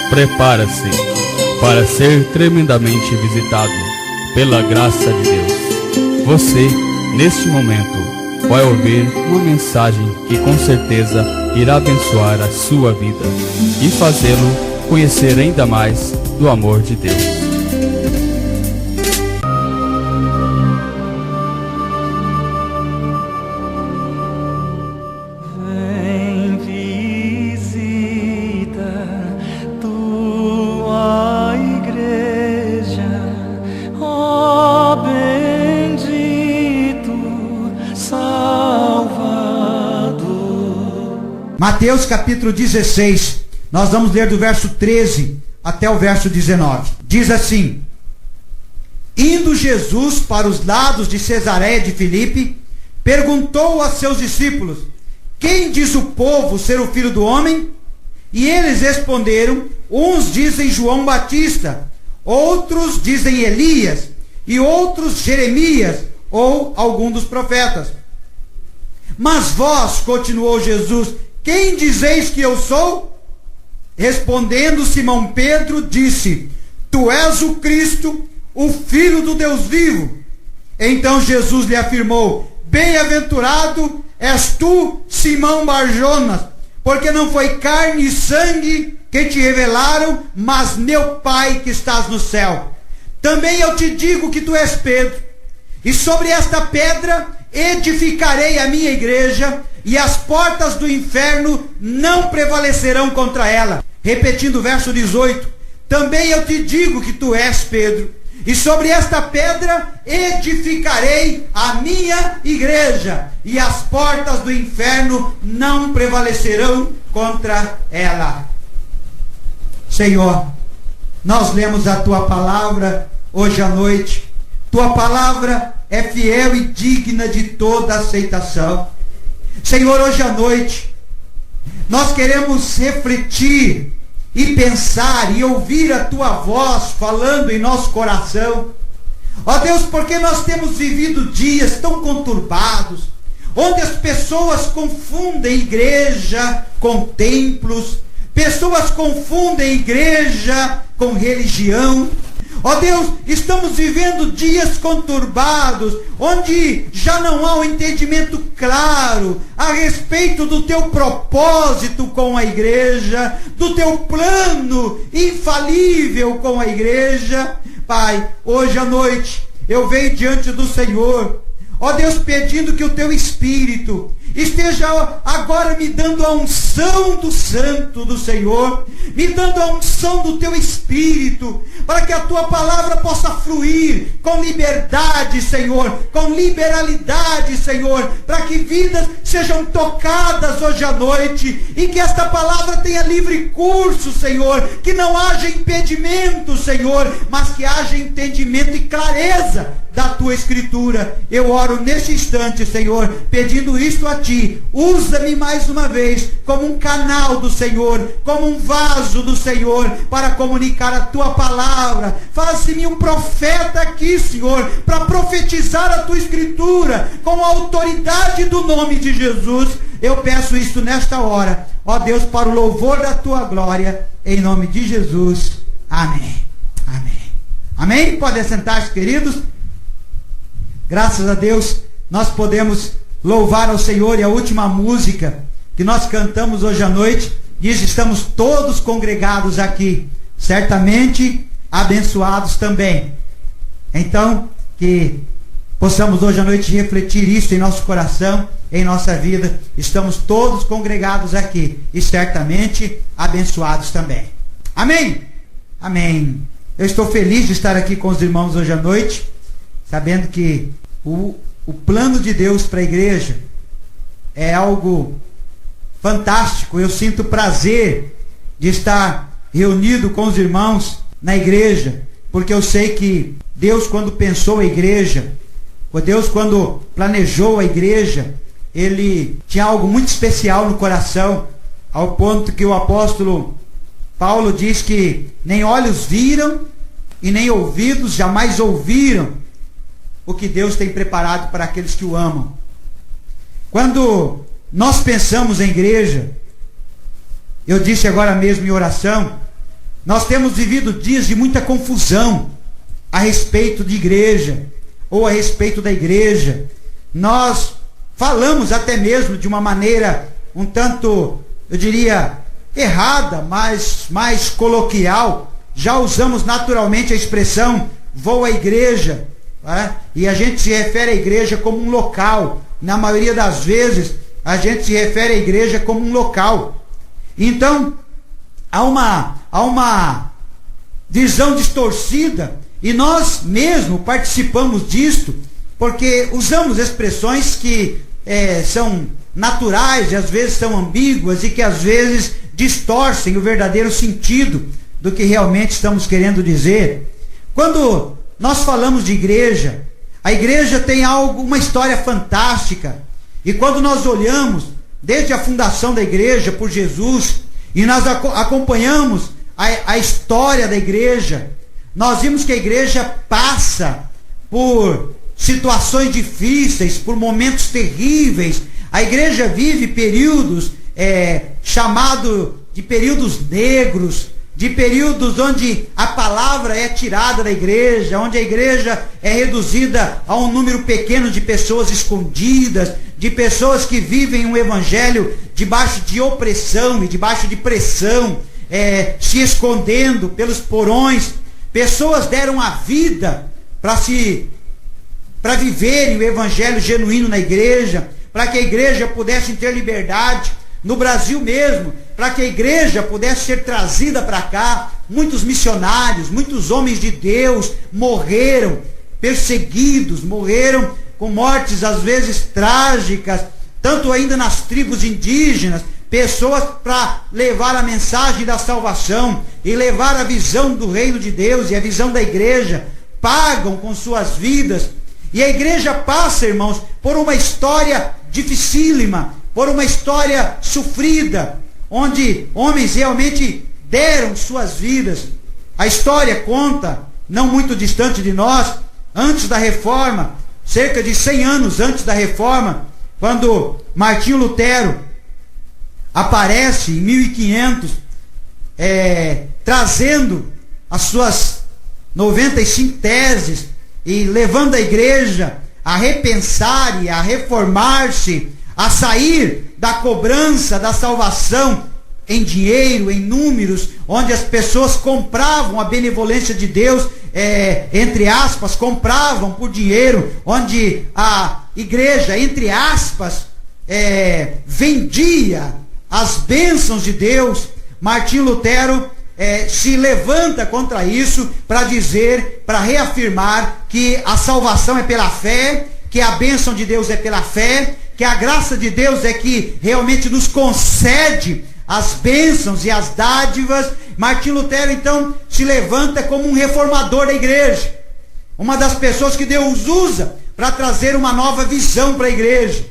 prepara-se para ser tremendamente visitado pela graça de Deus. Você, neste momento, vai ouvir uma mensagem que com certeza irá abençoar a sua vida e fazê-lo conhecer ainda mais do amor de Deus. Mateus capítulo 16, nós vamos ler do verso 13 até o verso 19. Diz assim: Indo Jesus para os lados de Cesareia de Filipe, perguntou a seus discípulos: Quem diz o povo ser o Filho do Homem? E eles responderam: Uns dizem João Batista, outros dizem Elias, e outros Jeremias, ou algum dos profetas. Mas vós, continuou Jesus, quem dizeis que eu sou? Respondendo Simão Pedro, disse: Tu és o Cristo, o Filho do Deus vivo. Então Jesus lhe afirmou: Bem-aventurado és tu, Simão Bar-Jonas, porque não foi carne e sangue que te revelaram, mas meu Pai que estás no céu. Também eu te digo que tu és Pedro, e sobre esta pedra edificarei a minha igreja, e as portas do inferno não prevalecerão contra ela. Repetindo o verso 18: Também eu te digo que tu és Pedro, e sobre esta pedra edificarei a minha igreja, e as portas do inferno não prevalecerão contra ela. Senhor, nós lemos a tua palavra hoje à noite. Tua palavra é fiel e digna de toda aceitação. Senhor, hoje à noite, nós queremos refletir e pensar e ouvir a tua voz falando em nosso coração. Ó Deus, porque nós temos vivido dias tão conturbados, onde as pessoas confundem igreja com templos, pessoas confundem igreja com religião. Ó Deus, estamos vivendo dias conturbados, onde já não há um entendimento claro a respeito do teu propósito com a igreja, do teu plano infalível com a igreja. Pai, hoje à noite eu venho diante do Senhor, ó Deus, pedindo que o teu Espírito esteja agora me dando a unção do Santo do Senhor, me dando a unção do teu Espírito, para que a tua palavra possa fluir com liberdade, Senhor, com liberalidade, Senhor, para que vidas sejam tocadas hoje à noite, e que esta palavra tenha livre curso, Senhor, que não haja impedimento, Senhor, mas que haja entendimento e clareza da tua Escritura. Eu oro neste instante, Senhor, pedindo isto a ti. Usa-me mais uma vez como um canal do Senhor, como um vaso do Senhor, para comunicar a tua palavra. Faz-me um profeta aqui, Senhor, para profetizar a tua Escritura com a autoridade do nome de Jesus. Eu peço isto nesta hora, ó Deus, para o louvor da tua glória, em nome de Jesus. Amém. Amém. Amém? Podem sentar-se, queridos. Graças a Deus, nós podemos louvar ao Senhor. E a última música que nós cantamos hoje à noite diz: estamos todos congregados aqui, certamente abençoados também. Então, que possamos hoje à noite refletir isso em nosso coração, em nossa vida. Estamos todos congregados aqui e certamente abençoados também. Amém? Amém. Eu estou feliz de estar aqui com os irmãos hoje à noite, sabendo que o plano de Deus para a igreja é algo fantástico. Eu sinto prazer de estar reunido com os irmãos na igreja, porque eu sei que Deus, quando pensou a igreja, Deus, quando planejou a igreja, Ele tinha algo muito especial no coração, ao ponto que o apóstolo Paulo diz que nem olhos viram e nem ouvidos jamais ouviram o que Deus tem preparado para aqueles que o amam. Quando nós pensamos em igreja, eu disse agora mesmo em oração, nós temos vivido dias de muita confusão a respeito de igreja, ou a respeito da igreja. Nós falamos até mesmo de uma maneira um tanto, eu diria, errada, mas mais coloquial. Já usamos naturalmente a expressão vou à igreja, e a gente se refere à igreja como um local. Na maioria das vezes a gente se refere à igreja como um local. Então há uma visão distorcida, e nós mesmo participamos disto, porque usamos expressões que são naturais e às vezes são ambíguas, e que às vezes distorcem o verdadeiro sentido do que realmente estamos querendo dizer. Quando nós falamos de igreja, a igreja tem uma história fantástica, e quando nós olhamos desde a fundação da igreja por Jesus, e nós acompanhamos a história da igreja, nós vimos que a igreja passa por situações difíceis, por momentos terríveis. A igreja vive períodos chamados de períodos negros, de períodos onde a palavra é tirada da igreja, onde a igreja é reduzida a um número pequeno de pessoas escondidas, de pessoas que vivem um evangelho debaixo de opressão e debaixo de pressão, se escondendo pelos porões. Pessoas deram a vida para viverem o evangelho genuíno na igreja, para que a igreja pudesse ter liberdade. No Brasil mesmo, para que a igreja pudesse ser trazida para cá, muitos missionários, muitos homens de Deus morreram perseguidos, morreram com mortes às vezes trágicas, tanto ainda nas tribos indígenas, pessoas para levar a mensagem da salvação e levar a visão do reino de Deus e a visão da igreja, pagam com suas vidas. E a igreja passa, irmãos, por uma história dificílima, por uma história sofrida, onde homens realmente deram suas vidas. A história conta, não muito distante de nós, antes da reforma, cerca de 100 anos antes da reforma, quando Martinho Lutero aparece em 1500, trazendo as suas 95 teses e levando a igreja a repensar e a reformar-se, a sair da cobrança da salvação em dinheiro, em números, onde as pessoas compravam a benevolência de Deus, entre aspas, compravam por dinheiro, onde a igreja, entre aspas, vendia as bênçãos de Deus. Martinho Lutero se levanta contra isso para dizer, para reafirmar que a salvação é pela fé, que a bênção de Deus é pela fé, que a graça de Deus é que realmente nos concede as bênçãos e as dádivas. Martinho Lutero então se levanta como um reformador da igreja, uma das pessoas que Deus usa para trazer uma nova visão para a igreja.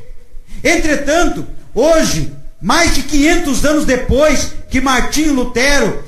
Entretanto, hoje, mais de 500 anos depois que Martinho Lutero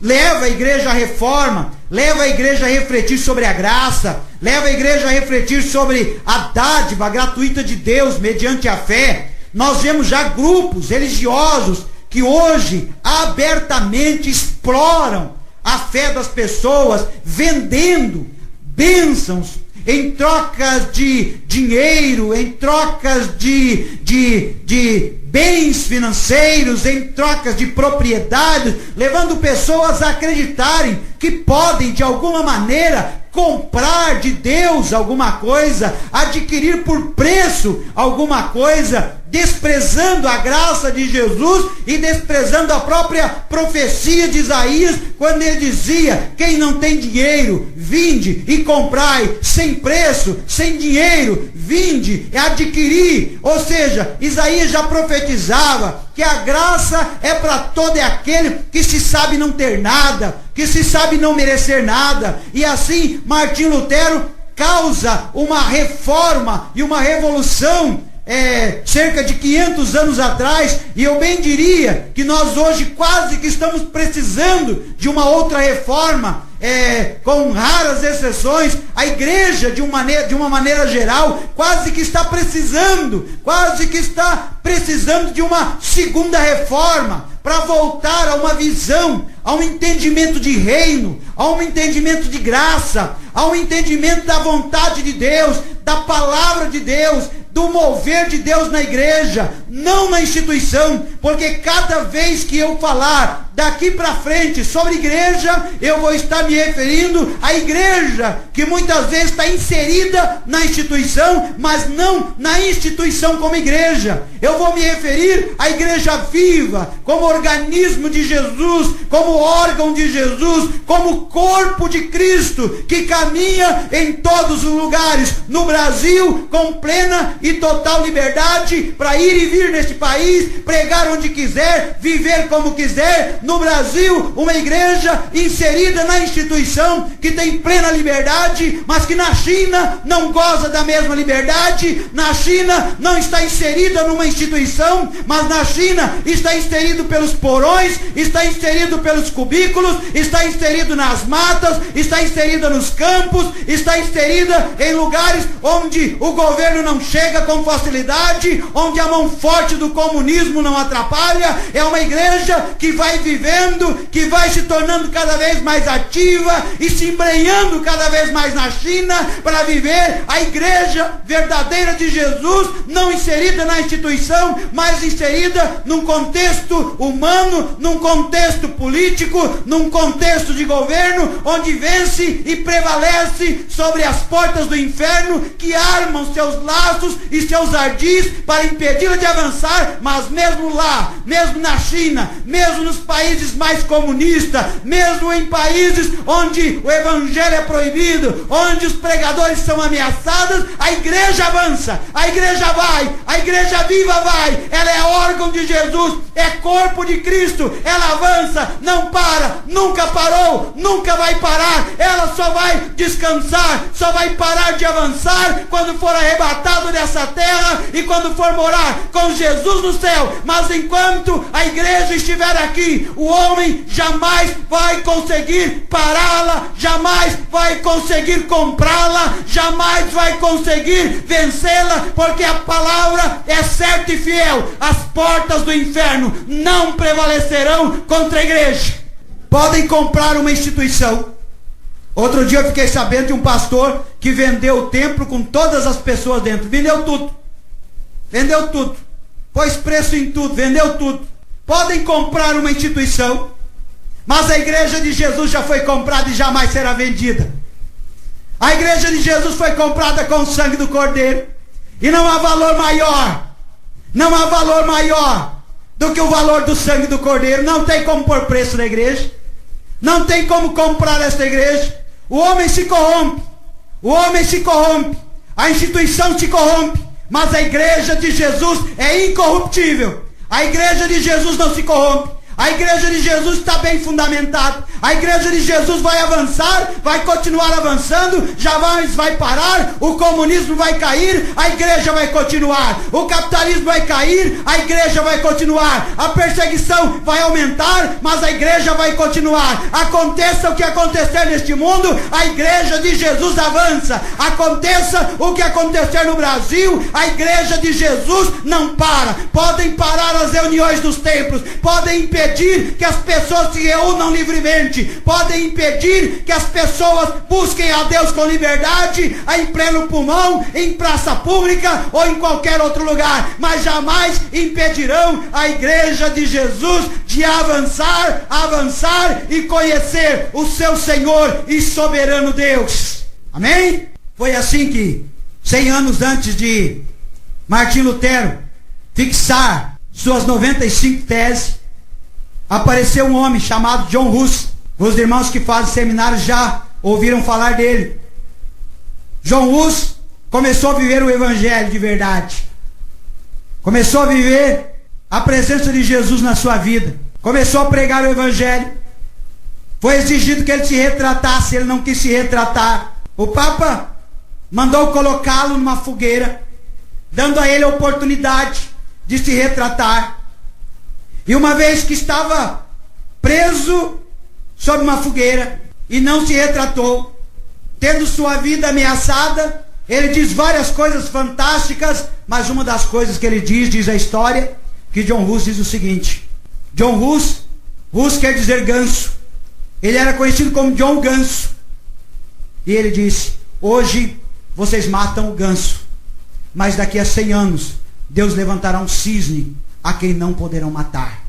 leva a igreja à reforma, leva a igreja a refletir sobre a graça, leva a igreja a refletir sobre a dádiva gratuita de Deus mediante a fé, nós vemos já grupos religiosos que hoje abertamente exploram a fé das pessoas, vendendo bênçãos em trocas de dinheiro, em trocas de bens financeiros, em trocas de propriedades, levando pessoas a acreditarem que podem de alguma maneira comprar de Deus alguma coisa, adquirir por preço alguma coisa, desprezando a graça de Jesus e desprezando a própria profecia de Isaías, quando ele dizia: quem não tem dinheiro, vinde e comprai, sem preço, sem dinheiro, vinde e adquirir. Ou seja, Isaías já profetizava que a graça é para todo aquele que se sabe não ter nada, que se sabe não merecer nada. E assim Martinho Lutero causa uma reforma e uma revolução cerca de 500 anos atrás, e eu bem diria que nós hoje quase que estamos precisando de uma outra reforma, com raras exceções. A igreja de uma maneira geral quase que está precisando de uma segunda reforma, para voltar a uma visão, a um entendimento de reino, a um entendimento de graça, a um entendimento da vontade de Deus, da palavra de Deus, do mover de Deus na igreja, não na instituição, porque cada vez que eu falar daqui para frente sobre igreja, eu vou estar me referindo à igreja que muitas vezes está inserida na instituição, mas não na instituição como igreja. Eu vou me referir à igreja viva, como organismo de Jesus, como órgão de Jesus, como corpo de Cristo, que caminha em todos os lugares, no Brasil, com plena e total liberdade para ir e vir neste país, pregar onde quiser, viver como quiser. No Brasil, uma igreja inserida na instituição, que tem plena liberdade, mas que na China não goza da mesma liberdade. Na China não está inserida numa instituição, mas na China está inserido pelos porões, está inserido pelos cubículos, está inserido nas matas, está inserida nos campos, está inserida em lugares onde o governo não chega com facilidade, onde a mão forte do comunismo não atrapalha. É uma igreja que vai vivendo, que vai se tornando cada vez mais ativa e se embrenhando cada vez mais na China para viver a igreja verdadeira de Jesus, não inserida na instituição, mas inserida num contexto humano, num contexto político, num contexto de governo, onde vence e prevalece sobre as portas do inferno, que armam seus laços e seus ardis para impedi-la de avançar. Mas mesmo lá, mesmo na China, mesmo nos países mais comunistas, mesmo em países onde o evangelho é proibido, onde os pregadores são ameaçados, a igreja avança, a igreja vai, a igreja viva vai, ela é órgão de Jesus, é corpo de Cristo, ela avança, não para, nunca parou, nunca vai parar, ela só vai descansar, só vai parar de avançar quando for arrebatado dessa terra e quando for morar com Jesus no céu. Mas enquanto a igreja estiver aqui, o homem jamais vai conseguir pará-la, jamais vai conseguir comprá-la, jamais vai conseguir vencê-la, porque a palavra é certa e fiel. As portas do inferno não prevalecerão contra a igreja. Podem comprar uma instituição. Outro dia eu fiquei sabendo de um pastor que vendeu o templo com todas as pessoas dentro. Vendeu tudo. Vendeu tudo. Pôs preço em tudo. Vendeu tudo. Podem comprar uma instituição, mas a igreja de Jesus já foi comprada e jamais será vendida. A igreja de Jesus foi comprada com o sangue do Cordeiro. E não há valor maior. Não há valor maior do que o valor do sangue do Cordeiro. Não tem como pôr preço na igreja. Não tem como comprar esta igreja. O homem se corrompe. O homem se corrompe. A instituição se corrompe. Mas a igreja de Jesus é incorruptível. A igreja de Jesus não se corrompe. A igreja de Jesus está bem fundamentada. A igreja de Jesus vai avançar, vai continuar avançando, jamais vai parar. O comunismo vai cair, a igreja vai continuar. O capitalismo vai cair, a igreja vai continuar. A perseguição vai aumentar, mas a igreja vai continuar. Aconteça o que acontecer neste mundo, a igreja de Jesus avança. Aconteça o que acontecer no Brasil, a igreja de Jesus não para. Podem parar as reuniões dos templos, podem impedir que as pessoas se reúnam livremente, podem impedir que as pessoas busquem a Deus com liberdade, em pleno pulmão, em praça pública ou em qualquer outro lugar, mas jamais impedirão a igreja de Jesus de avançar e conhecer o seu Senhor e soberano Deus. Amém? Foi assim que 100 anos antes de Martim Lutero fixar suas 95 teses, apareceu um homem chamado John Hus. Os irmãos que fazem seminário já ouviram falar dele. John Hus começou a viver o evangelho de verdade. Começou a viver a presença de Jesus na sua vida. Começou a pregar o evangelho. Foi exigido que ele se retratasse, ele não quis se retratar. O Papa mandou colocá-lo numa fogueira, dando a ele a oportunidade de se retratar. E uma vez que estava preso sob uma fogueira e não se retratou, tendo sua vida ameaçada, ele diz várias coisas fantásticas, mas uma das coisas que ele diz a história, que John Hus diz o seguinte: John Hus Rus quer dizer ganso. Ele era conhecido como John Ganso. E ele disse: hoje vocês matam o ganso, mas daqui a 100 anos Deus levantará um cisne a quem não poderão matar.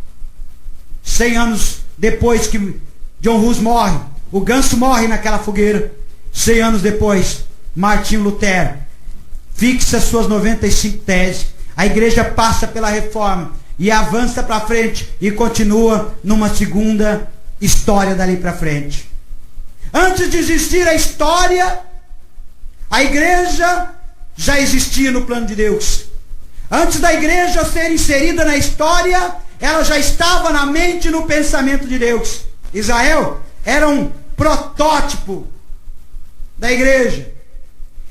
100 anos depois que John Hus morre, o ganso morre naquela fogueira. 100 anos depois, Martinho Lutero fixa suas 95 teses. A igreja passa pela reforma e avança para frente e continua numa segunda história dali para frente. Antes de existir a história, a igreja já existia no plano de Deus. Antes da igreja ser inserida na história, ela já estava na mente e no pensamento de Deus. Israel era um protótipo da igreja.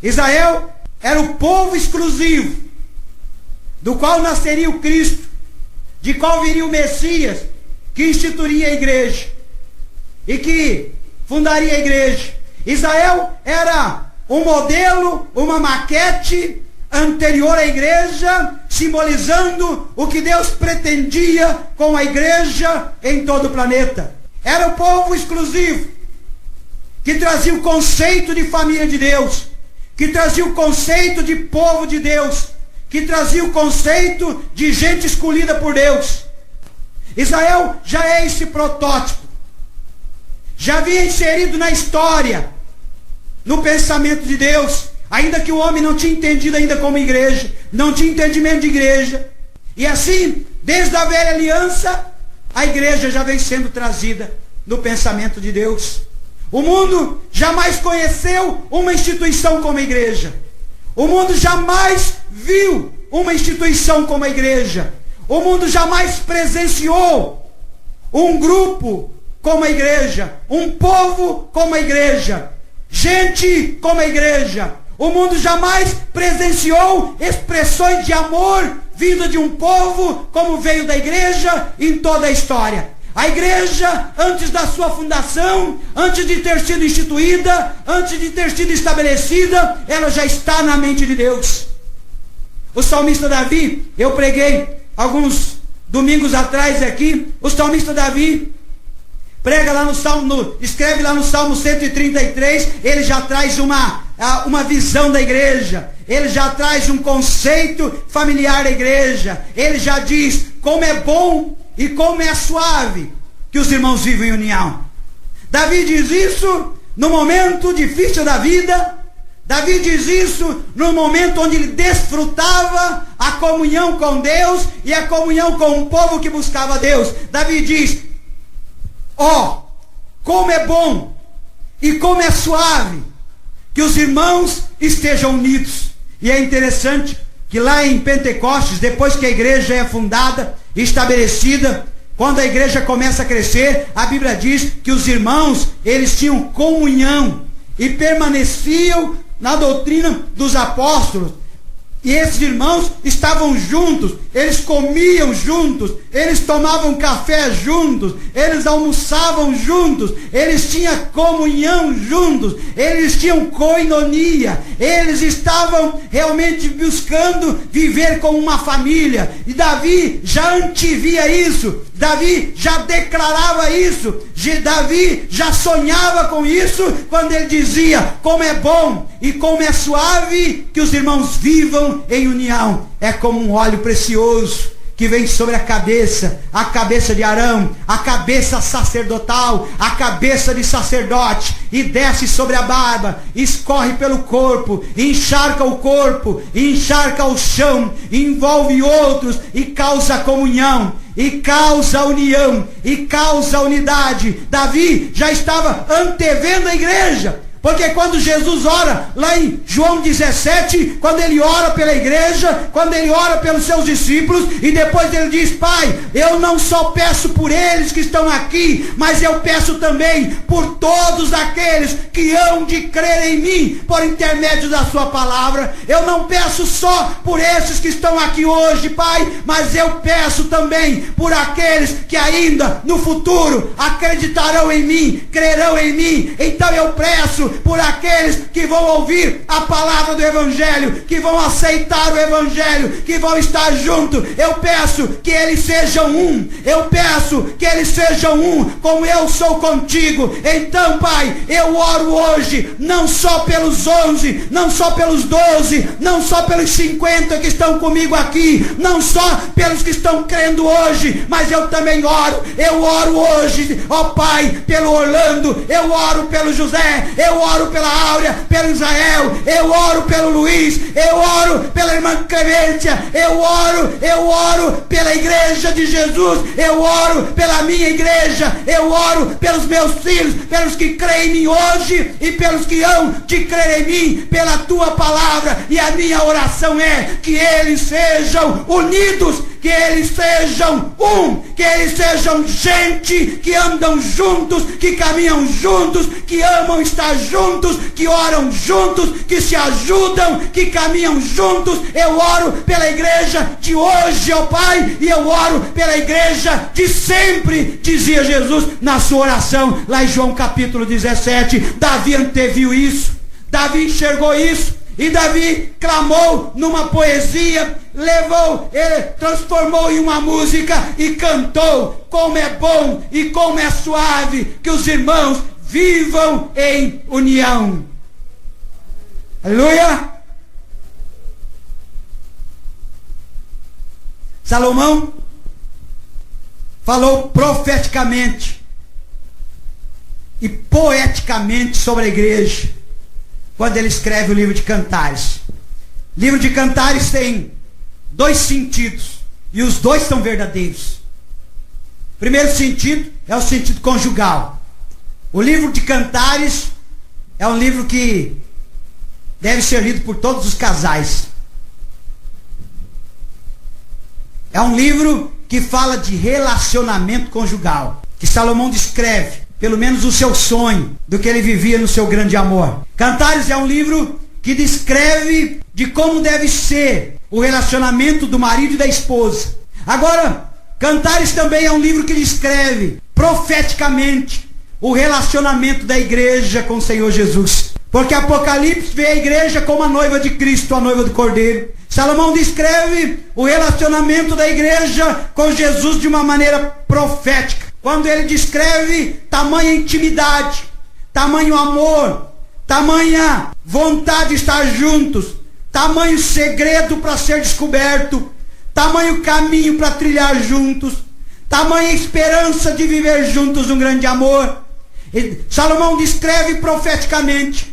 Israel era o povo exclusivo, do qual nasceria o Cristo, de qual viria o Messias, que instituiria a igreja e que fundaria a igreja. Israel era um modelo, uma maquete anterior à igreja, simbolizando o que Deus pretendia com a igreja em todo o planeta. Era o povo exclusivo, que trazia o conceito de família de Deus, que trazia o conceito de povo de Deus, que trazia o conceito de gente escolhida por Deus. Israel já é esse protótipo, já havia inserido na história, no pensamento de Deus, ainda que o homem não tinha entendido ainda como igreja, não tinha entendimento de igreja. E assim, desde a velha aliança, a igreja já vem sendo trazida no pensamento de Deus. O mundo jamais conheceu uma instituição como a igreja. O mundo jamais viu uma instituição como a igreja. O mundo jamais presenciou um grupo como a igreja, um povo como a igreja, gente como a igreja. O mundo jamais presenciou expressões de amor vinda de um povo como veio da igreja em toda a história. A igreja, antes da sua fundação, antes de ter sido instituída, antes de ter sido estabelecida, ela já está na mente de Deus. O salmista Davi, eu preguei alguns domingos atrás aqui, o salmista Davi prega lá no Salmo, escreve lá no Salmo 133, ele já traz uma visão da igreja, ele já traz um conceito familiar da igreja, ele já diz como é bom e como é suave que os irmãos vivem em união. Davi diz isso no momento difícil da vida. Davi diz isso no momento onde ele desfrutava a comunhão com Deus e a comunhão com o povo que buscava Deus. Davi diz: como é bom e como é suave que os irmãos estejam unidos. E é interessante que lá em Pentecostes, depois que a igreja é fundada, estabelecida, quando a igreja começa a crescer, a Bíblia diz que os irmãos, eles tinham comunhão e permaneciam na doutrina dos apóstolos. E esses irmãos estavam juntos, eles comiam juntos, eles tomavam café juntos, eles almoçavam juntos, eles tinham comunhão juntos, eles tinham koinonia, eles estavam realmente buscando viver como uma família. E Davi já antevia isso, Davi já declarava isso, Davi já sonhava com isso, quando ele dizia: como é bom e como é suave que os irmãos vivam em união. É como um óleo precioso que vem sobre a cabeça de Arão, a cabeça sacerdotal, a cabeça de sacerdote, e desce sobre a barba, escorre pelo corpo, encharca o corpo, encharca o chão, envolve outros e causa comunhão, e causa união, e causa unidade. Davi já estava antevendo a igreja. Porque quando Jesus ora, lá em João 17, quando ele ora pela igreja, quando ele ora pelos seus discípulos, e depois ele diz: Pai, eu não só peço por eles que estão aqui, mas eu peço também por todos aqueles que hão de crer em mim, por intermédio da sua palavra. Eu não peço só por esses que estão aqui hoje, Pai, mas eu peço também por aqueles que ainda no futuro acreditarão em mim, crerão em mim. Então eu peço por aqueles que vão ouvir a palavra do Evangelho, que vão aceitar o Evangelho, que vão estar juntos. Eu peço que eles sejam um. Eu peço que eles sejam um, como eu sou contigo. Então, Pai, eu oro hoje, não só pelos 11, não só pelos 12, não só pelos 50 que estão comigo aqui, não só pelos que estão crendo hoje, mas eu também oro. Eu oro hoje, ó Pai, pelo Orlando, eu oro pelo José, eu oro pela Áurea, pelo Israel, eu oro pelo Luiz, eu oro pela irmã Clemência, eu oro pela igreja de Jesus, eu oro pela minha igreja, eu oro pelos meus filhos, pelos que creem em mim hoje e pelos que hão de crer em mim, pela tua palavra. E a minha oração é que eles sejam unidos, que eles sejam um, que eles sejam gente que andam juntos, que caminham juntos, que amam estar juntos, que oram juntos, que se ajudam, que caminham juntos. Eu oro pela igreja de hoje, ó Pai, e eu oro pela igreja de sempre, dizia Jesus na sua oração, lá em João capítulo 17. Davi anteviu isso, Davi enxergou isso, e Davi clamou numa poesia, levou, ele transformou em uma música e cantou: como é bom e como é suave que os irmãos vivam em união. Aleluia! Salomão falou profeticamente e poeticamente sobre a igreja quando ele escreve o livro de Cantares. O livro de Cantares tem dois sentidos, e os dois são verdadeiros. O primeiro sentido é o sentido conjugal. O livro de Cantares é um livro que deve ser lido por todos os casais. É um livro que fala de relacionamento conjugal, que Salomão descreve pelo menos o seu sonho, do que ele vivia no seu grande amor. Cantares é um livro que descreve de como deve ser o relacionamento do marido e da esposa. Agora, Cantares também é um livro que descreve profeticamente o relacionamento da igreja com o Senhor Jesus. Porque Apocalipse vê a igreja como a noiva de Cristo, a noiva do Cordeiro. Salomão descreve o relacionamento da igreja com Jesus de uma maneira profética, quando ele descreve tamanha intimidade, tamanho amor, tamanha vontade de estar juntos, tamanho segredo para ser descoberto, tamanho caminho para trilhar juntos, tamanha esperança de viver juntos um grande amor. Salomão descreve profeticamente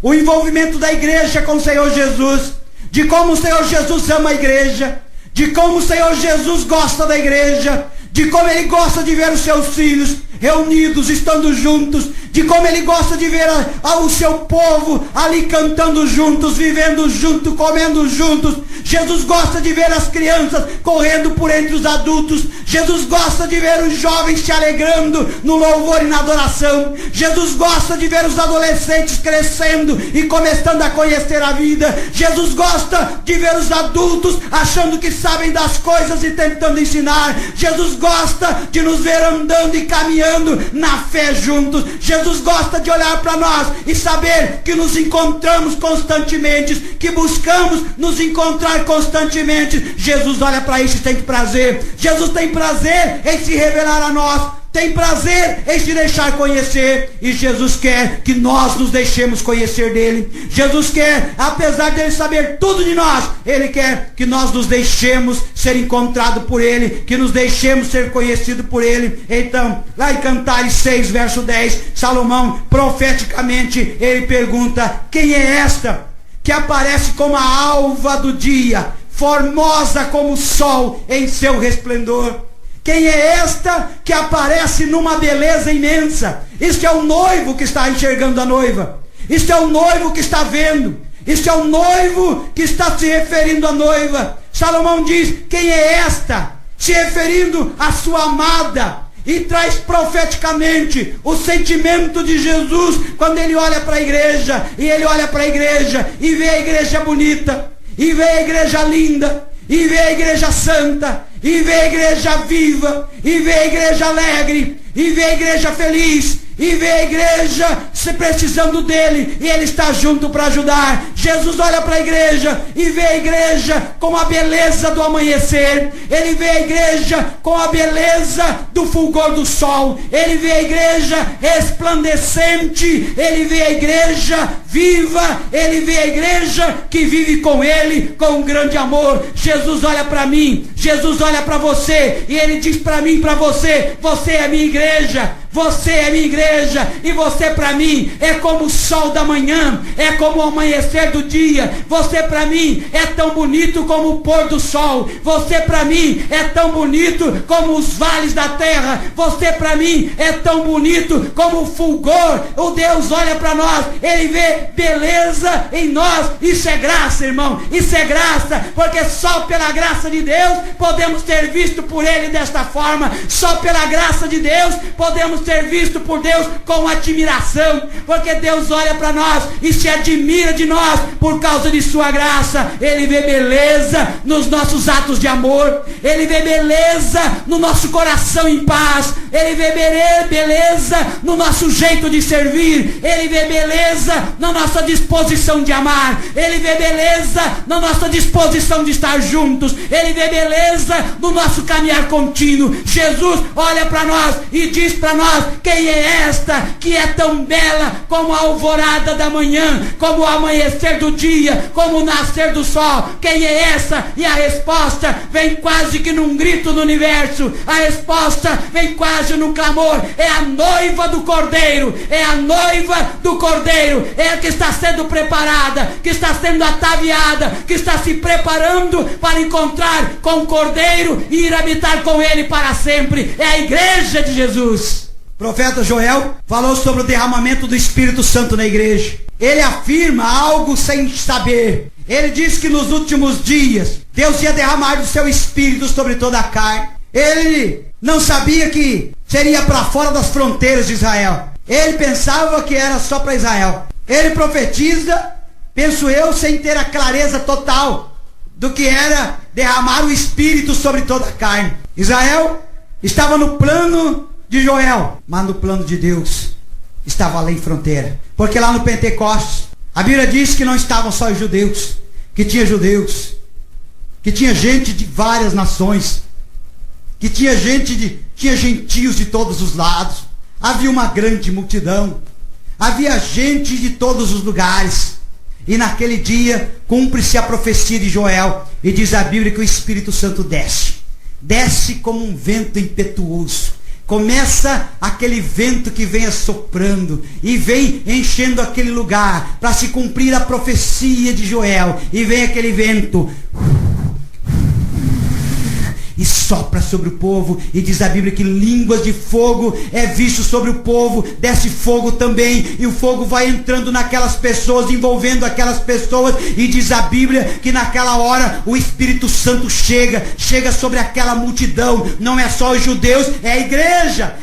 o envolvimento da igreja com o Senhor Jesus, de como o Senhor Jesus ama a igreja, de como o Senhor Jesus gosta da igreja, de como ele gosta de ver os seus filhos reunidos, estando juntos, de como ele gosta de ver o seu povo ali cantando juntos, vivendo juntos, comendo juntos. Jesus gosta de ver as crianças correndo por entre os adultos. Jesus gosta de ver os jovens se alegrando no louvor e na adoração. Jesus gosta de ver os adolescentes crescendo e começando a conhecer a vida. Jesus gosta de ver os adultos achando que sabem das coisas e tentando ensinar. Jesus gosta de nos ver andando e caminhando na fé juntos. Jesus gosta de olhar para nós e saber que nos encontramos constantemente, que buscamos nos encontrar constantemente. Jesus olha para isso e tem prazer. Jesus tem prazer em se revelar a nós, tem prazer em se deixar conhecer, e Jesus quer que nós nos deixemos conhecer dele. Jesus quer, apesar dele saber tudo de nós, ele quer que nós nos deixemos ser encontrados por ele, que nos deixemos ser conhecidos por ele. Então, lá em Cantares 6, verso 10, Salomão, profeticamente, ele pergunta: quem é esta que aparece como a alva do dia, formosa como o sol em seu resplendor? Quem é esta que aparece numa beleza imensa? Isto é o noivo que está enxergando a noiva. Isto é o noivo que está vendo. Isto é o noivo que está se referindo à noiva. Salomão diz: quem é esta? Se referindo à sua amada. E traz profeticamente o sentimento de Jesus quando ele olha para a igreja. E ele olha para a igreja e vê a igreja bonita, e vê a igreja linda, e vê a igreja santa, e vê a igreja viva, e vê a igreja alegre, e vê a igreja feliz, e vê a igreja se precisando dele, e ele está junto para ajudar. Jesus olha para a igreja e vê a igreja com a beleza do amanhecer, ele vê a igreja com a beleza do fulgor do sol, ele vê a igreja resplandecente, ele vê a igreja viva, ele vê a igreja que vive com ele, com um grande amor. Jesus olha para mim, Jesus olha para você, e ele diz para mim e para você: você é minha igreja, você é minha igreja, e você para mim é como o sol da manhã, é como o amanhecer do dia, você para mim é tão bonito como o pôr do sol, você para mim é tão bonito como os vales da terra, você para mim é tão bonito como o fulgor. O Deus olha para nós, ele vê beleza em nós. Isso é graça, irmão, isso é graça, porque só pela graça de Deus podemos ser vistos por ele desta forma, só pela graça de Deus podemos ser visto por Deus com admiração, porque Deus olha para nós e se admira de nós por causa de sua graça. Ele vê beleza nos nossos atos de amor, ele vê beleza no nosso coração em paz, ele vê beleza no nosso jeito de servir, ele vê beleza na nossa disposição de amar, ele vê beleza na nossa disposição de estar juntos, ele vê beleza no nosso caminhar contínuo. Jesus olha para nós e diz para nós: quem é esta que é tão bela como a alvorada da manhã, como o amanhecer do dia, como o nascer do sol? Quem é essa? E a resposta vem quase que num grito no universo, a resposta vem quase num clamor: é a noiva do Cordeiro, é a noiva do Cordeiro, é a que está sendo preparada, que está sendo ataviada, que está se preparando para encontrar com o Cordeiro e ir habitar com ele para sempre. É a igreja de Jesus. O profeta Joel falou sobre o derramamento do Espírito Santo na igreja. Ele afirma algo sem saber. Ele diz que nos últimos dias Deus ia derramar do seu Espírito sobre toda a carne. Ele não sabia que seria para fora das fronteiras de Israel. Ele pensava que era só para Israel. Ele profetiza, penso eu, sem ter a clareza total do que era derramar o Espírito sobre toda a carne. Israel estava no plano de Joel, mas no plano de Deus estava além fronteira, porque lá no Pentecostes a Bíblia diz que não estavam só os judeus, que tinha gente de várias nações, que tinha gentios de todos os lados, havia uma grande multidão, havia gente de todos os lugares. E naquele dia cumpre-se a profecia de Joel, e diz a Bíblia que o Espírito Santo desce como um vento impetuoso. Começa aquele vento que vem assoprando e vem enchendo aquele lugar para se cumprir a profecia de Joel. E vem aquele vento e sopra sobre o povo, e diz a Bíblia que línguas de fogo é visto sobre o povo, desce fogo também, e o fogo vai entrando naquelas pessoas, envolvendo aquelas pessoas, e diz a Bíblia que naquela hora o Espírito Santo chega sobre aquela multidão. Não é só os judeus, é a igreja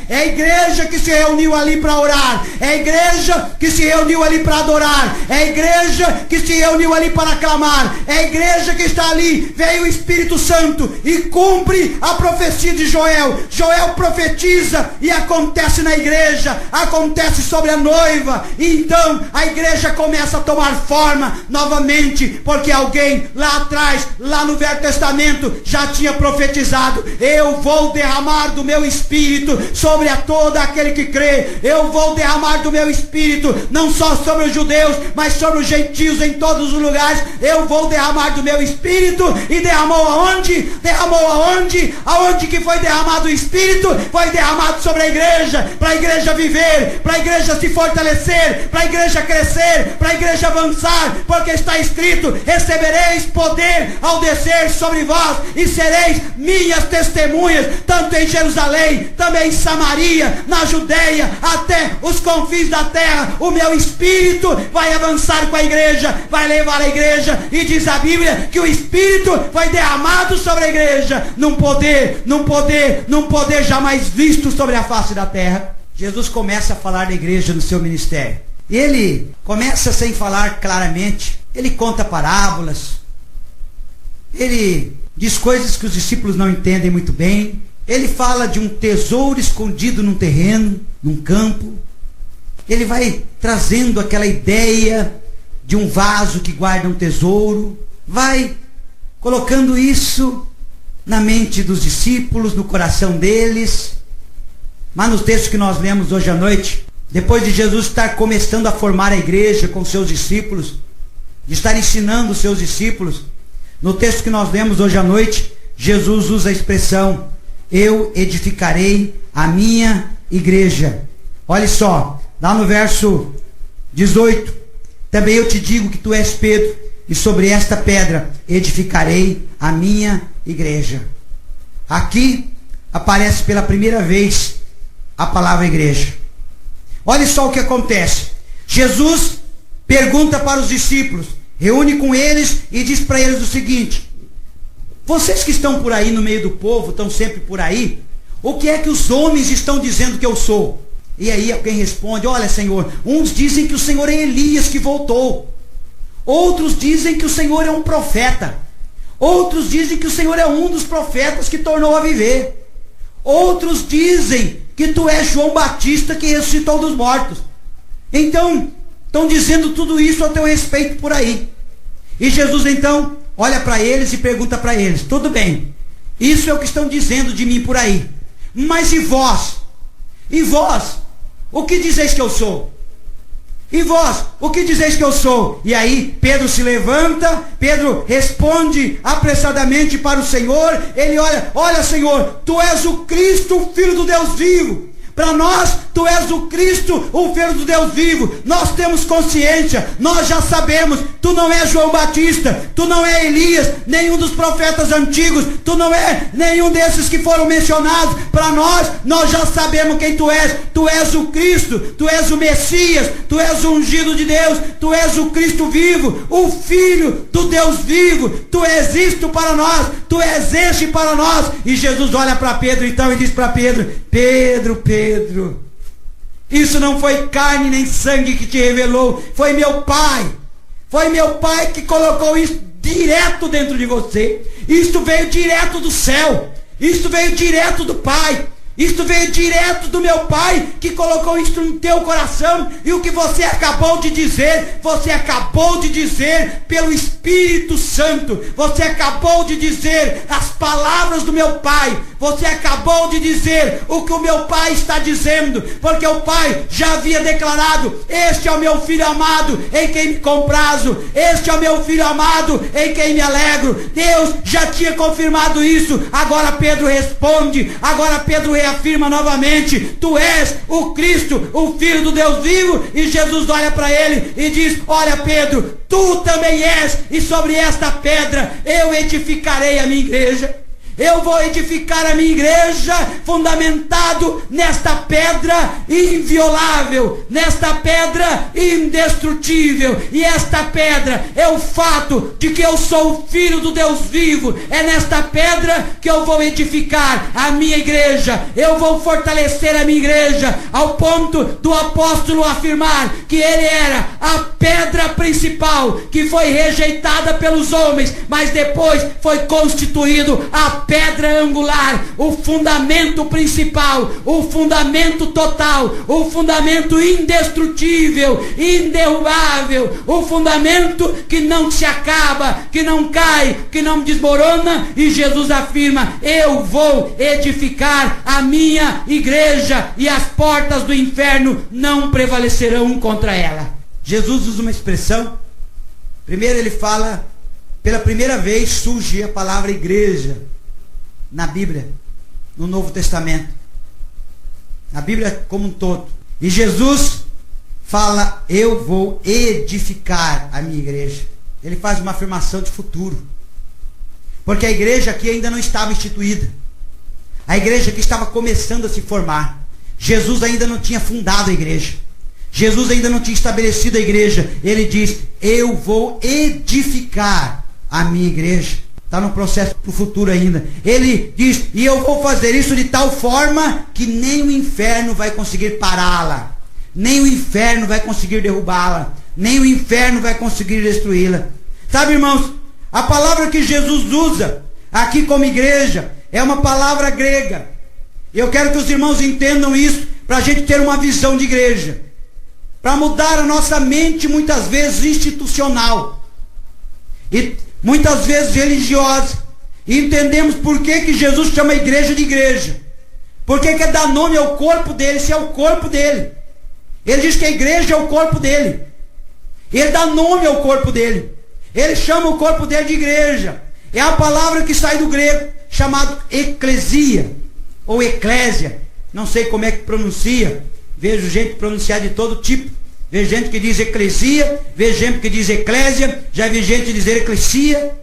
que se reuniu ali para orar, é a igreja que se reuniu ali para adorar, é a igreja que se reuniu ali para clamar, é a igreja que está ali. Veio o Espírito Santo e cumpre a profecia de Joel. Joel profetiza e acontece na igreja, acontece sobre a noiva, e então a igreja começa a tomar forma novamente, porque alguém lá atrás, lá no Velho Testamento, já tinha profetizado: eu vou derramar do meu Espírito sobre todo aquele que crê, eu vou derramar do meu Espírito não só sobre os judeus, mas sobre os gentios em todos os lugares. Eu vou derramar do meu Espírito. E derramou aonde? Derramou aonde? Aonde que foi derramado o Espírito? Foi derramado sobre a igreja, para a igreja viver, para a igreja se fortalecer, para a igreja crescer, para a igreja avançar, porque está escrito: recebereis poder ao descer sobre vós, e sereis minhas testemunhas, tanto em Jerusalém, também em Samaria, na Judeia, até os confins da terra. O meu Espírito vai avançar com a igreja, vai levar a igreja, e diz a Bíblia que o Espírito foi derramado sobre a igreja, num poder jamais visto sobre a face da terra. Jesus começa a falar da igreja no seu ministério. Ele começa sem falar claramente, ele conta parábolas, ele diz coisas que os discípulos não entendem muito bem. Ele fala de um tesouro escondido num terreno, num campo. ele vai trazendo aquela ideia de um vaso que guarda um tesouro, vai colocando isso na mente dos discípulos, no coração deles. Mas no texto que nós lemos hoje à noite, depois de Jesus estar começando a formar a igreja com seus discípulos, de estar ensinando os seus discípulos, no texto que nós lemos hoje à noite, Jesus usa a expressão: eu edificarei a minha igreja. Olha só, lá no verso 18, também eu te digo que tu és Pedro, e sobre esta pedra edificarei a minha igreja. Aqui aparece pela primeira vez a palavra igreja. Olha só o que acontece. Jesus pergunta para os discípulos, reúne com eles e diz para eles o seguinte: vocês que estão por aí no meio do povo, estão sempre por aí, o que é que os homens estão dizendo que eu sou? E aí alguém responde: olha, Senhor, uns dizem que o Senhor é Elias que voltou, outros dizem que o Senhor é um profeta, outros dizem que o Senhor é um dos profetas que tornou a viver, outros dizem que tu és João Batista que ressuscitou dos mortos. Então, estão dizendo tudo isso a teu respeito por aí. E Jesus então olha para eles e pergunta para eles: tudo bem, isso é o que estão dizendo de mim por aí, mas e vós? E vós, o que dizeis que eu sou? E vós, o que dizeis que eu sou? E aí Pedro se levanta, Pedro responde apressadamente para o Senhor. Ele olha Senhor, tu és o Cristo, o Filho do Deus vivo. Para nós, tu és o Cristo, o Filho do Deus vivo. Nós temos consciência, nós já sabemos. Tu não és João Batista, tu não é Elias, nenhum dos profetas antigos, tu não é nenhum desses que foram mencionados. Para nós já sabemos quem tu és. Tu és o Cristo, tu és o Messias, tu és o ungido de Deus, tu és o Cristo vivo, o Filho do Deus vivo. Tu és isto para nós, tu és este para nós. E Jesus olha para Pedro então e diz para Pedro: Pedro, isso não foi carne nem sangue que te revelou, foi meu Pai. Foi meu Pai que colocou isso direto dentro de você. Isto veio direto do céu, isto veio direto do Pai, isto veio direto do meu Pai, que colocou isso no teu coração. E o que você acabou de dizer, você acabou de dizer pelo Espírito Santo. Você acabou de dizer as palavras do meu Pai. Você acabou de dizer o que o meu Pai está dizendo, porque o Pai já havia declarado: este é o meu Filho amado, em quem me comprazo, este é o meu Filho amado, em quem me alegro. Deus já tinha confirmado isso. Agora Pedro responde, agora Pedro reafirma novamente: tu és o Cristo, o Filho do Deus vivo. E Jesus olha para ele e diz: olha Pedro, tu também és, e sobre esta pedra eu edificarei a minha igreja. Eu vou edificar a minha igreja fundamentado nesta pedra inviolável, nesta pedra indestrutível. E esta pedra é o fato de que eu sou o Filho do Deus vivo. É nesta pedra que eu vou edificar a minha igreja. Eu vou fortalecer a minha igreja ao ponto do apóstolo afirmar que ele era a pedra principal, que foi rejeitada pelos homens, mas depois foi constituído a pedra angular, o fundamento principal, o fundamento total, o fundamento indestrutível, inderrubável, o fundamento que não se acaba, que não cai, que não desmorona. E Jesus afirma: eu vou edificar a minha igreja e as portas do inferno não prevalecerão contra ela. Jesus usa uma expressão. Primeiro ele fala, pela primeira vez surge a palavra igreja na Bíblia, no Novo Testamento, na Bíblia como um todo. E Jesus fala: eu vou edificar a minha igreja. Ele faz uma afirmação de futuro, porque a igreja aqui ainda não estava instituída. A igreja aqui estava começando a se formar. Jesus ainda não tinha fundado a igreja, Jesus ainda não tinha estabelecido a igreja. Ele diz: eu vou edificar a minha igreja. Está no processo para o futuro ainda. Ele diz: e eu vou fazer isso de tal forma que nem o inferno vai conseguir pará-la, nem o inferno vai conseguir derrubá-la, nem o inferno vai conseguir destruí-la. Sabe, irmãos, a palavra que Jesus usa aqui como igreja é uma palavra grega. Eu quero que os irmãos entendam isso, para a gente ter uma visão de igreja. para mudar a nossa mente, muitas vezes institucional e muitas vezes religiosa. E entendemos por que Jesus chama a igreja de igreja. Porque quer dar nome ao corpo dele, se é o corpo dele. Ele diz que a igreja é o corpo dele. Ele dá nome ao corpo dele. Ele chama o corpo dele de igreja. É a palavra que sai do grego, chamado eclesia, ou eclésia. Não sei como é que pronuncia. Vejo gente pronunciar de todo tipo. Vejo gente que diz eclesia, vejo gente que diz eclésia, já vi gente dizer eclesia,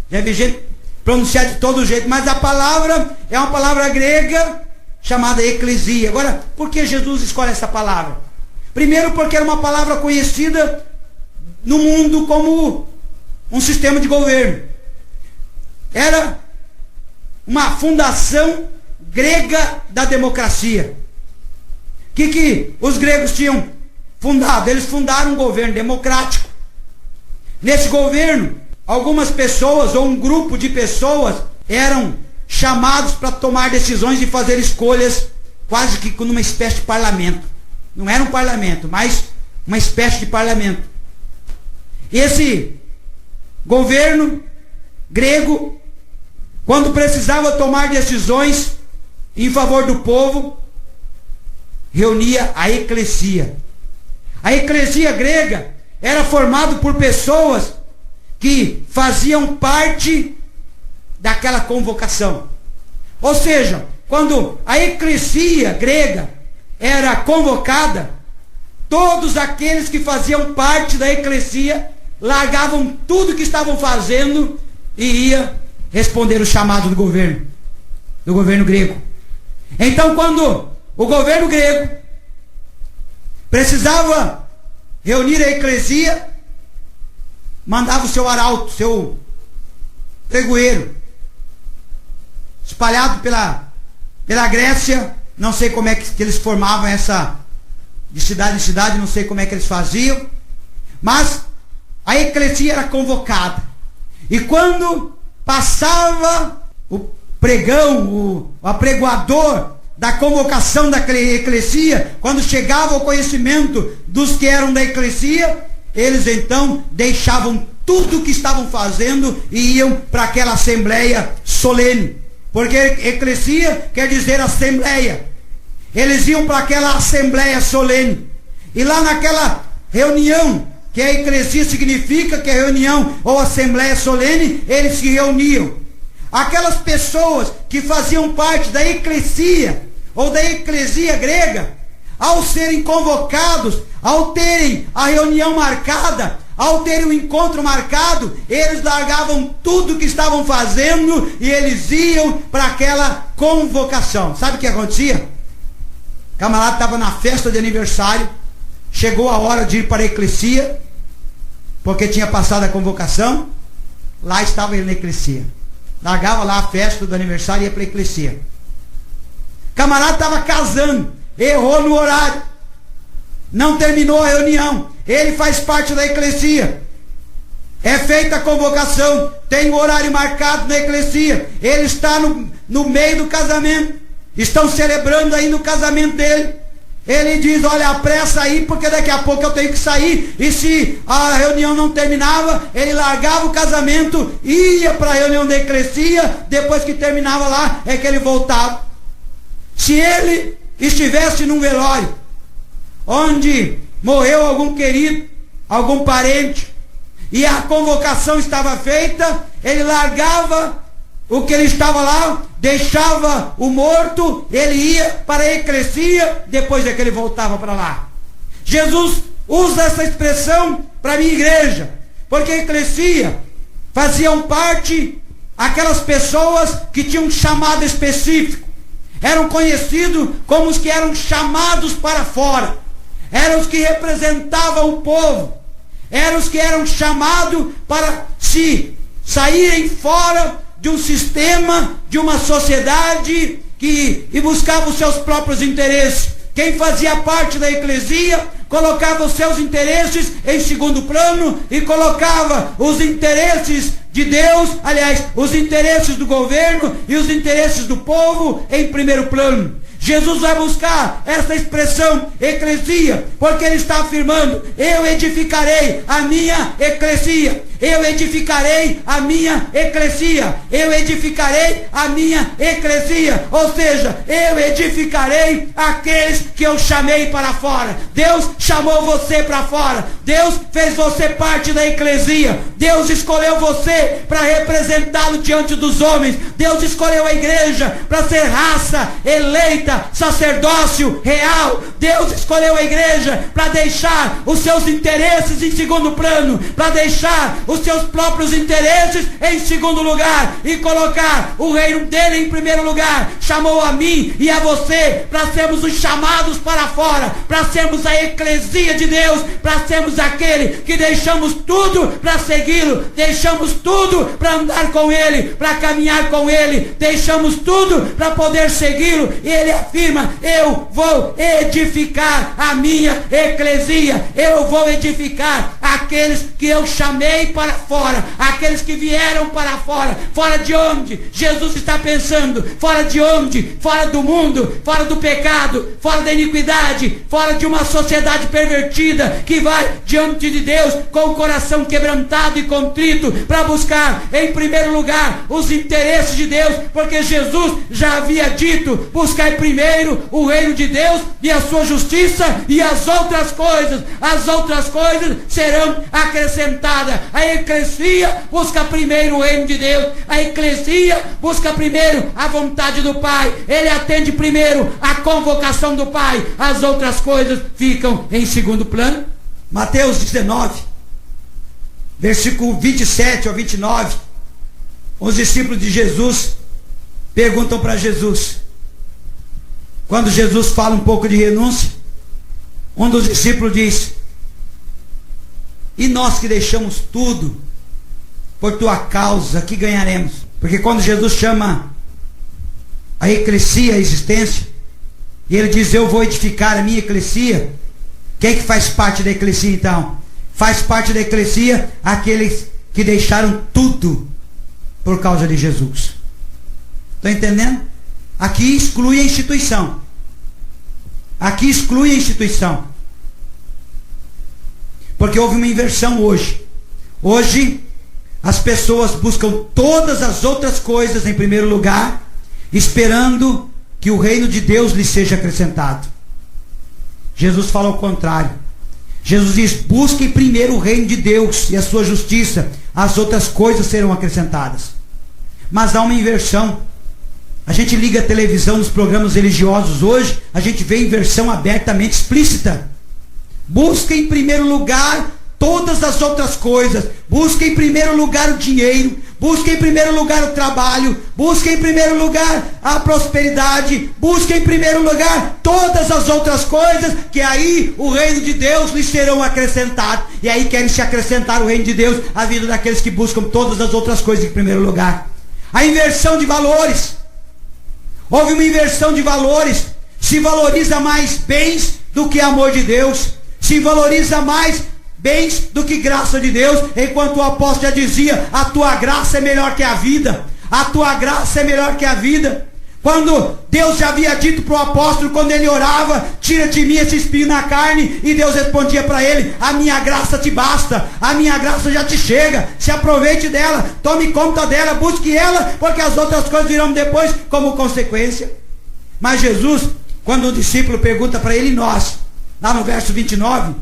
já vi gente pronunciar de todo jeito. Mas a palavra é uma palavra grega chamada eclesia. Agora, por que Jesus escolhe essa palavra? Primeiro, porque era uma palavra conhecida no mundo como um sistema de governo. Era uma fundação grega da democracia. O que os gregos tinham fundado? Eles fundaram um governo democrático. Nesse governo, algumas pessoas ou um grupo de pessoas eram chamados para tomar decisões e fazer escolhas, quase que numa espécie de parlamento. Não era um parlamento, mas uma espécie de parlamento. Esse governo grego, quando precisava tomar decisões em favor do povo, reunia a eclesia. A eclesia grega era formada por pessoas que faziam parte daquela convocação. Ou seja, quando a eclesia grega era convocada, todos aqueles que faziam parte da eclesia largavam tudo que estavam fazendo e ia responder o chamado do governo grego. Então, quando o governo grego precisava reunir a eclesia, mandava o seu arauto, seu pregoeiro, espalhado pela Grécia. Não sei como é que eles formavam essa, de cidade em cidade, não sei como é que eles faziam, mas a eclesia era convocada. E quando passava o pregão, o apregoador da convocação da eclesia, quando chegava ao conhecimento dos que eram da eclesia, eles então deixavam tudo o que estavam fazendo e iam para aquela assembleia solene. Porque eclesia quer dizer assembleia. Eles iam para aquela assembleia solene. E lá naquela reunião, que a eclesia significa que é reunião ou assembleia solene, eles se reuniam. Aquelas pessoas que faziam parte da eclesia ou da eclesia grega, ao serem convocados, ao terem a reunião marcada, ao terem o encontro marcado, eles largavam tudo que estavam fazendo e eles iam para aquela convocação. Sabe o que acontecia? O camarada estava na festa de aniversário, chegou a hora de ir para a eclesia, porque tinha passado a convocação, lá estava ele na eclesia. Largava lá a festa do aniversário e ia para a eclesia. O camarada estava casando, errou no horário, não terminou a reunião. Ele faz parte da eclesia. É feita a convocação, tem o horário marcado na eclesia. Ele está no meio do casamento. Estão celebrando ainda o casamento dele. Ele diz: olha, apressa aí, porque daqui a pouco eu tenho que sair. E se a reunião não terminava, ele largava o casamento, ia para a reunião da eclesia. Depois que terminava lá, é que ele voltava. Se ele estivesse num velório, onde morreu algum querido, algum parente, e a convocação estava feita, ele largava o que ele estava lá, deixava o morto, ele ia para a eclesia, depois é que ele voltava para lá. Jesus usa essa expressão para a minha igreja, porque a eclesia faziam parte aquelas pessoas que tinham um chamado específico, eram conhecidos como os que eram chamados para fora, eram os que representavam o povo, eram os que eram chamados para se saírem fora de um sistema, de uma sociedade e buscava os seus próprios interesses. Quem fazia parte da eclesia colocava os seus interesses em segundo plano e colocava os interesses de Deus, aliás, os interesses do governo e os interesses do povo em primeiro plano. Jesus vai buscar essa expressão eclesia, porque ele está afirmando: eu edificarei a minha eclesia, eu edificarei a minha eclesia, eu edificarei a minha eclesia, ou seja, eu edificarei aqueles que eu chamei para fora. Deus chamou você para fora, Deus fez você parte da eclesia, Deus escolheu você para representá-lo diante dos homens, Deus escolheu a igreja para ser raça eleita, sacerdócio real. Deus escolheu a igreja para deixar os seus interesses em segundo plano, para deixar os seus próprios interesses em segundo lugar e colocar o reino dele em primeiro lugar. Chamou a mim e a você para sermos os chamados para fora, para sermos a eclesia de Deus, para sermos aquele que deixamos tudo para segui-lo, deixamos tudo para andar com ele, para caminhar com ele, deixamos tudo para poder segui-lo. E ele afirma: eu vou edificar a minha eclesia, eu vou edificar aqueles que eu chamei para fora, aqueles que vieram para fora. Fora de onde? Jesus está pensando, fora de onde? Fora do mundo, fora do pecado, fora da iniquidade, fora de uma sociedade pervertida que vai diante de Deus com o coração quebrantado e contrito para buscar em primeiro lugar os interesses de Deus, porque Jesus já havia dito: buscai primeiro o reino de Deus e a sua justiça, e as outras coisas serão acrescentadas. A eclesia busca primeiro o reino de Deus, a eclesia busca primeiro a vontade do Pai, ele atende primeiro a convocação do Pai, as outras coisas ficam em segundo plano. Mateus 19, versículo 27 ao 29, os discípulos de Jesus perguntam para Jesus, quando Jesus fala um pouco de renúncia, um dos discípulos diz: e nós que deixamos tudo por tua causa, que ganharemos? Porque quando Jesus chama a eclesia à existência, e ele diz: eu vou edificar a minha eclesia, quem que faz parte da eclesia então? Faz parte da eclesia aqueles que deixaram tudo por causa de Jesus. Estão entendendo? Aqui exclui a instituição. Aqui exclui a instituição. Porque houve uma inversão hoje. Hoje, as pessoas buscam todas as outras coisas em primeiro lugar, esperando que o reino de Deus lhes seja acrescentado. Jesus fala ao contrário. Jesus diz: busquem primeiro o reino de Deus e a sua justiça, as outras coisas serão acrescentadas. Mas há uma inversão. A gente liga a televisão nos programas religiosos hoje, a gente vê inversão abertamente explícita. Busca em primeiro lugar todas as outras coisas. Busca em primeiro lugar o dinheiro. Busca em primeiro lugar o trabalho. Busca em primeiro lugar a prosperidade. Busca em primeiro lugar todas as outras coisas, que aí o reino de Deus lhes serão acrescentados. E aí querem se acrescentar o reino de Deus à vida daqueles que buscam todas as outras coisas em primeiro lugar. A inversão de valores. Houve uma inversão de valores. Se valoriza mais bens do que amor de Deus. Se valoriza mais bens do que graça de Deus. Enquanto o apóstolo já dizia: a tua graça é melhor que a vida. A tua graça é melhor que a vida. Quando Deus já havia dito para o apóstolo, quando ele orava: tira de mim esse espinho na carne. E Deus respondia para ele: a minha graça te basta. A minha graça já te chega. Se aproveite dela, tome conta dela, busque ela, porque as outras coisas virão depois como consequência. Mas Jesus, quando o discípulo pergunta para ele: e nós? Lá no verso 29,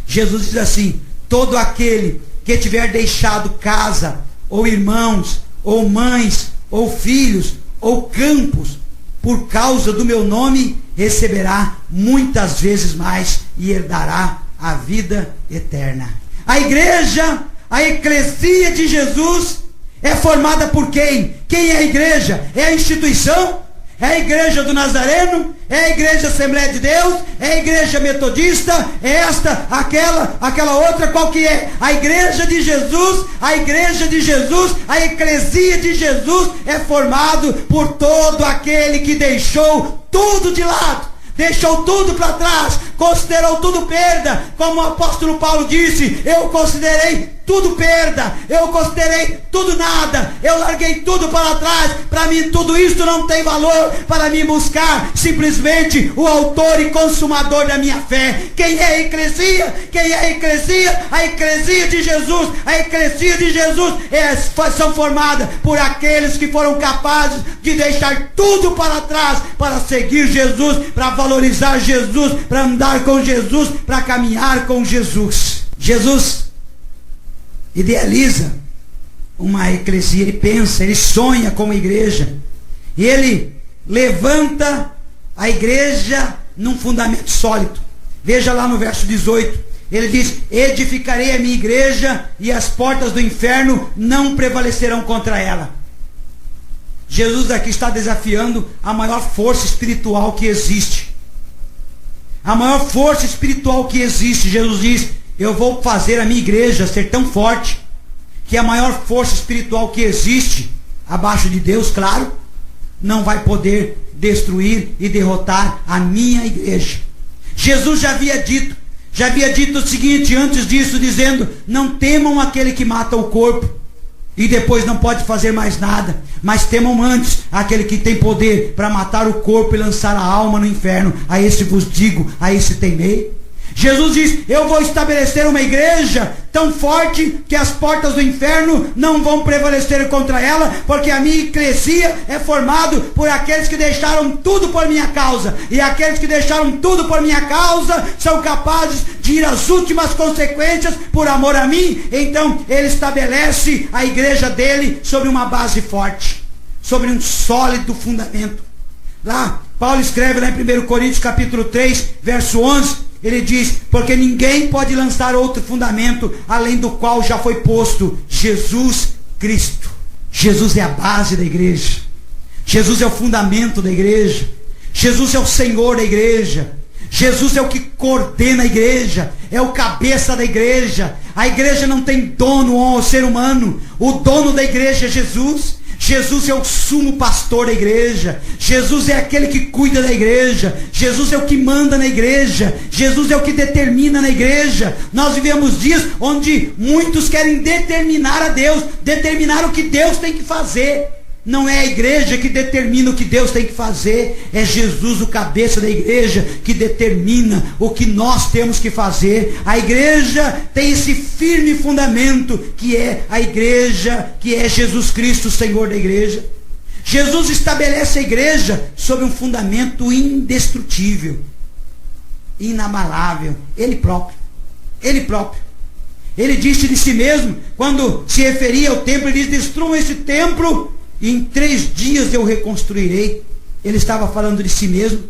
Jesus diz assim: todo aquele que tiver deixado casa, ou irmãos, ou mães, ou filhos, ou campos, por causa do meu nome, receberá muitas vezes mais e herdará a vida eterna. A igreja, a eclesia de Jesus, é formada por quem? Quem é a igreja? É a instituição? É a igreja do Nazareno? É a igreja Assembleia de Deus? É a igreja metodista? É esta, aquela outra? Qual que é? A igreja de Jesus, a igreja de Jesus, a eclesia de Jesus é formado por todo aquele que deixou tudo de lado, deixou tudo para trás, considerou tudo perda, como o apóstolo Paulo disse: eu considerei tudo perda, eu considerei tudo nada, eu larguei tudo para trás. Para mim tudo isso não tem valor, para mim buscar simplesmente o autor e consumador da minha fé. Quem é a eclesia? Quem é a eclesia? A eclesia de Jesus. A eclesia de Jesus são formadas por aqueles que foram capazes de deixar tudo para trás para seguir Jesus, para valorizar Jesus, para andar com Jesus, para caminhar com Jesus. Jesus idealiza uma eclesia, ele pensa, ele sonha com a igreja, e ele levanta a igreja num fundamento sólido. Veja lá no verso 18, ele diz: edificarei a minha igreja e as portas do inferno não prevalecerão contra ela. Jesus aqui está desafiando a maior força espiritual que existe. A maior força espiritual que existe. Jesus diz: eu vou fazer a minha igreja ser tão forte que a maior força espiritual que existe, abaixo de Deus, claro, não vai poder destruir e derrotar a minha igreja. Jesus já havia dito o seguinte antes disso, dizendo: não temam aquele que mata o corpo e depois não pode fazer mais nada, mas temam antes aquele que tem poder para matar o corpo e lançar a alma no inferno. A esse vos digo, a esse temei. Jesus diz: eu vou estabelecer uma igreja tão forte que as portas do inferno não vão prevalecer contra ela, porque a minha eclesia é formada por aqueles que deixaram tudo por minha causa, e aqueles que deixaram tudo por minha causa são capazes de ir às últimas consequências por amor a mim. Então ele estabelece a igreja dele sobre uma base forte, sobre um sólido fundamento. Lá Paulo escreve lá em 1 Coríntios capítulo 3 verso 11, ele diz: porque ninguém pode lançar outro fundamento além do qual já foi posto Jesus Cristo. Jesus é a base da igreja, Jesus é o fundamento da igreja, Jesus é o Senhor da igreja, Jesus é o que coordena a igreja, é o cabeça da igreja. A igreja não tem dono, ó ser humano. O dono da igreja é Jesus. Jesus é o sumo pastor da igreja. Jesus é aquele que cuida da igreja. Jesus é o que manda na igreja. Jesus é o que determina na igreja. Nós vivemos dias onde muitos querem determinar a Deus, determinar o que Deus tem que fazer. Não é a igreja que determina o que Deus tem que fazer, é Jesus, o cabeça da igreja, que determina o que nós temos que fazer. A igreja tem esse firme fundamento, que é a igreja, que é Jesus Cristo, o Senhor da igreja. Jesus estabelece a igreja sob um fundamento indestrutível, inabalável, Ele próprio. Ele próprio. Ele disse de si mesmo, quando se referia ao templo, ele diz: destruam esse templo e em 3 dias eu reconstruirei. Ele estava falando de si mesmo.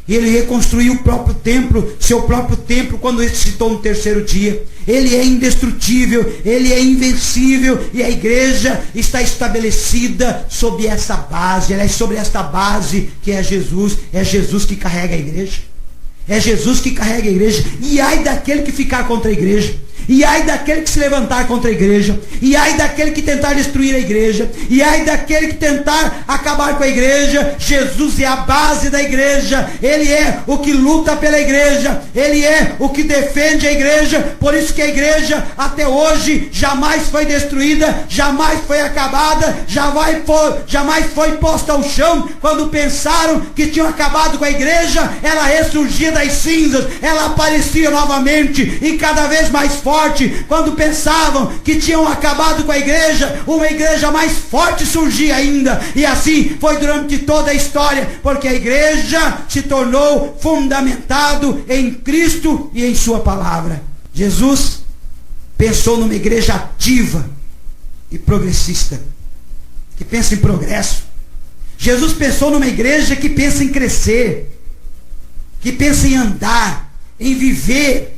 E ele reconstruiu o próprio templo, seu próprio templo, quando ressuscitou no 3º dia. Ele é indestrutível, ele é invencível, e a igreja está estabelecida sob essa base. Ela é sobre esta base que é Jesus. É Jesus que carrega a igreja. É Jesus que carrega a igreja. E ai daquele que ficar contra a igreja. E ai daquele que se levantar contra a igreja. E ai daquele que tentar destruir a igreja. E ai daquele que tentar acabar com a igreja. Jesus é a base da igreja. Ele é o que luta pela igreja. Ele é o que defende a igreja. Por isso que a igreja até hoje jamais foi destruída, jamais foi acabada, jamais foi posta ao chão. Quando pensaram que tinham acabado com a igreja, ela ressurgia das cinzas, ela aparecia novamente e cada vez mais forte. Quando pensavam que tinham acabado com a igreja, uma igreja mais forte surgia ainda. E assim foi durante toda a história, porque a igreja se tornou fundamentado em Cristo e em sua palavra. Jesus pensou numa igreja ativa e progressista, que pensa em progresso. Jesus pensou numa igreja que pensa em crescer, que pensa em andar, em viver,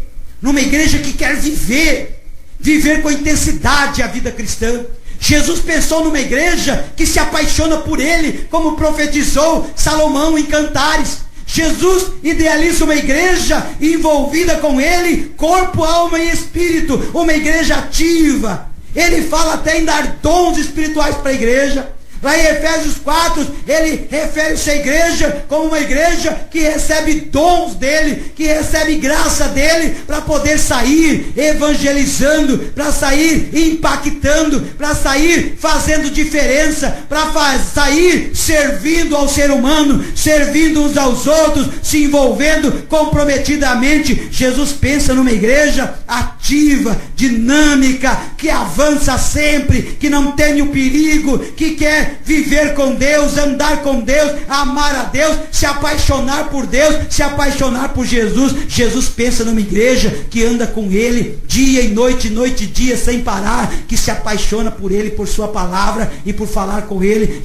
numa igreja que quer viver com intensidade a vida cristã. Jesus pensou numa igreja que se apaixona por Ele, como profetizou Salomão em Cantares. Jesus idealiza uma igreja envolvida com Ele, corpo, alma e espírito, uma igreja ativa. Ele fala até em dar dons espirituais para a igreja. Lá em Efésios 4, ele refere-se à igreja como uma igreja que recebe dons dele, que recebe graça dele, para poder sair evangelizando, para sair impactando, para sair fazendo diferença, para sair servindo ao ser humano, servindo uns aos outros, se envolvendo comprometidamente. Jesus pensa numa igreja ativa, dinâmica, que avança sempre, que não tem o perigo, que quer viver com Deus, andar com Deus, amar a Deus, se apaixonar por Deus, se apaixonar por Jesus. Jesus pensa numa igreja que anda com Ele dia e noite e dia, sem parar, que se apaixona por Ele, por sua palavra e por falar com Ele.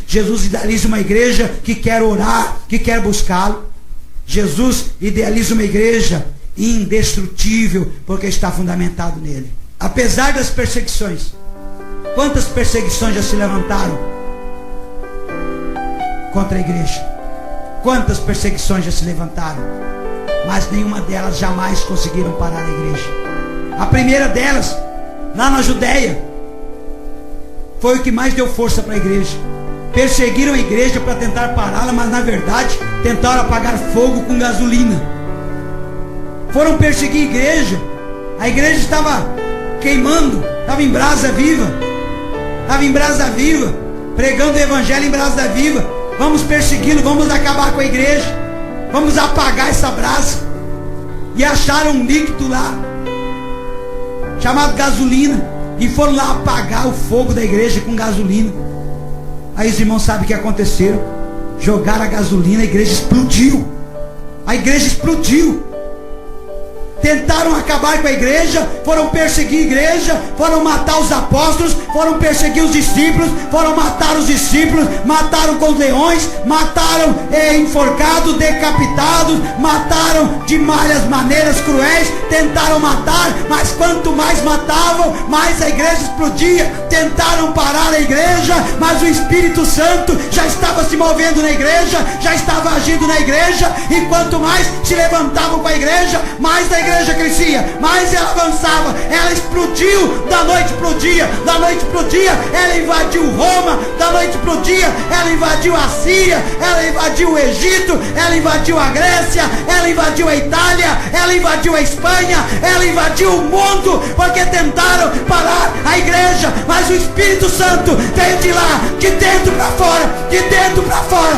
Jesus idealiza uma igreja que quer orar, que quer buscá-lo. Jesus idealiza uma igreja indestrutível, porque está fundamentado nele. Apesar das perseguições, quantas perseguições já se levantaram contra a igreja? Quantas perseguições já se levantaram? Mas nenhuma delas jamais conseguiram parar a igreja. A primeira delas, lá na Judéia, foi o que mais deu força para a igreja. Perseguiram a igreja para tentar pará-la, mas na verdade tentaram apagar fogo com gasolina. Foram perseguir a igreja estava queimando, estava em brasa viva, pregando o evangelho em brasa viva. Vamos persegui-lo, vamos acabar com a igreja, vamos apagar essa brasa. E acharam um líquido lá, chamado gasolina, e foram lá apagar o fogo da igreja com gasolina. Aí os irmãos sabem o que aconteceu? Jogaram a gasolina, a igreja explodiu. Tentaram acabar com a igreja, foram perseguir a igreja, foram matar os apóstolos, foram perseguir os discípulos, foram matar os discípulos, mataram com leões, mataram enforcados, decapitados, mataram de várias maneiras cruéis, tentaram matar, mas quanto mais matavam, mais a igreja explodia. Tentaram parar a igreja, mas o Espírito Santo já estava se movendo na igreja, já estava agindo na igreja, e quanto mais se levantavam com a igreja, mais a igreja crescia, mais ela avançava, ela explodiu, da noite pro dia, ela invadiu Roma, da noite pro dia, ela invadiu a Síria, ela invadiu o Egito, ela invadiu a Grécia, ela invadiu a Itália, ela invadiu a Espanha, ela invadiu o mundo, porque tentaram parar a igreja, mas o Espírito Santo veio de lá, de dentro para fora,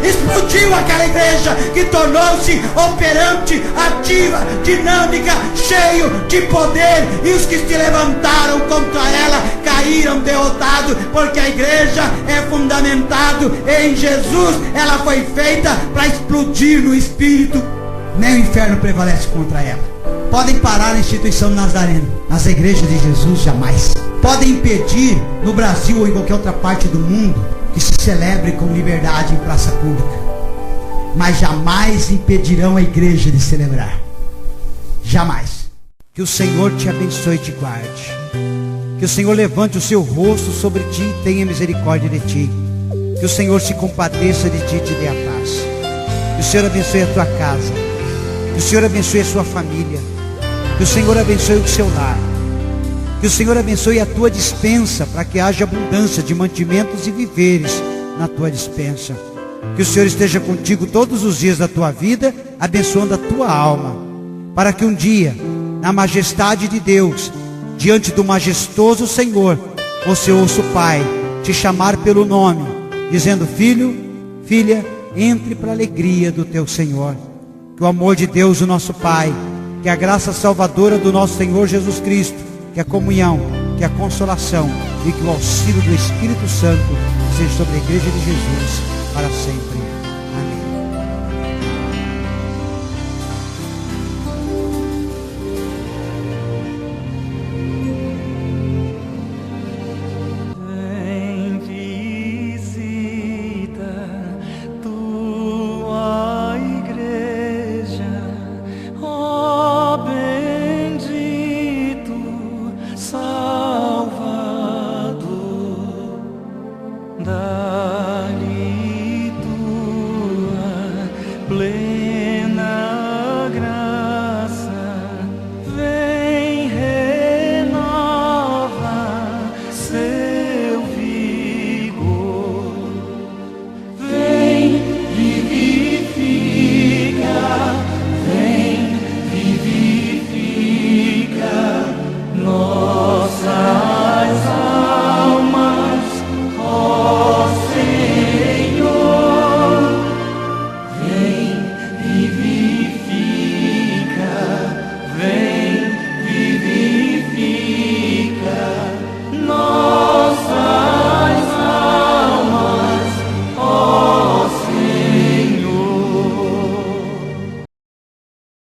explodiu aquela igreja, que tornou-se operante, ativa, dinâmica, cheio de poder, e os que se levantaram contra ela caíram derrotados, porque a igreja é fundamentado em Jesus. Ela foi feita para explodir no Espírito. Nem o inferno prevalece contra ela. Podem parar a instituição Nazareno, mas a igreja de Jesus jamais. Podem impedir no Brasil ou em qualquer outra parte do mundo que se celebre com liberdade em praça pública, mas jamais impedirão a igreja de celebrar. Jamais. Que o Senhor te abençoe e te guarde. Que o Senhor levante o seu rosto sobre ti e tenha misericórdia de ti. Que o Senhor se compadeça de ti e te dê a paz. Que o Senhor abençoe a tua casa. Que o Senhor abençoe a sua família. Que o Senhor abençoe o seu lar. Que o Senhor abençoe a tua despensa, para que haja abundância de mantimentos e viveres na tua despensa. Que o Senhor esteja contigo todos os dias da tua vida, abençoando a tua alma, para que um dia, na majestade de Deus, diante do majestoso Senhor, você ouça o Pai te chamar pelo nome, dizendo: filho, filha, entre para a alegria do teu Senhor. Que o amor de Deus, o nosso Pai, que a graça salvadora do nosso Senhor Jesus Cristo, que a comunhão, que a consolação e que o auxílio do Espírito Santo seja sobre a igreja de Jesus para sempre.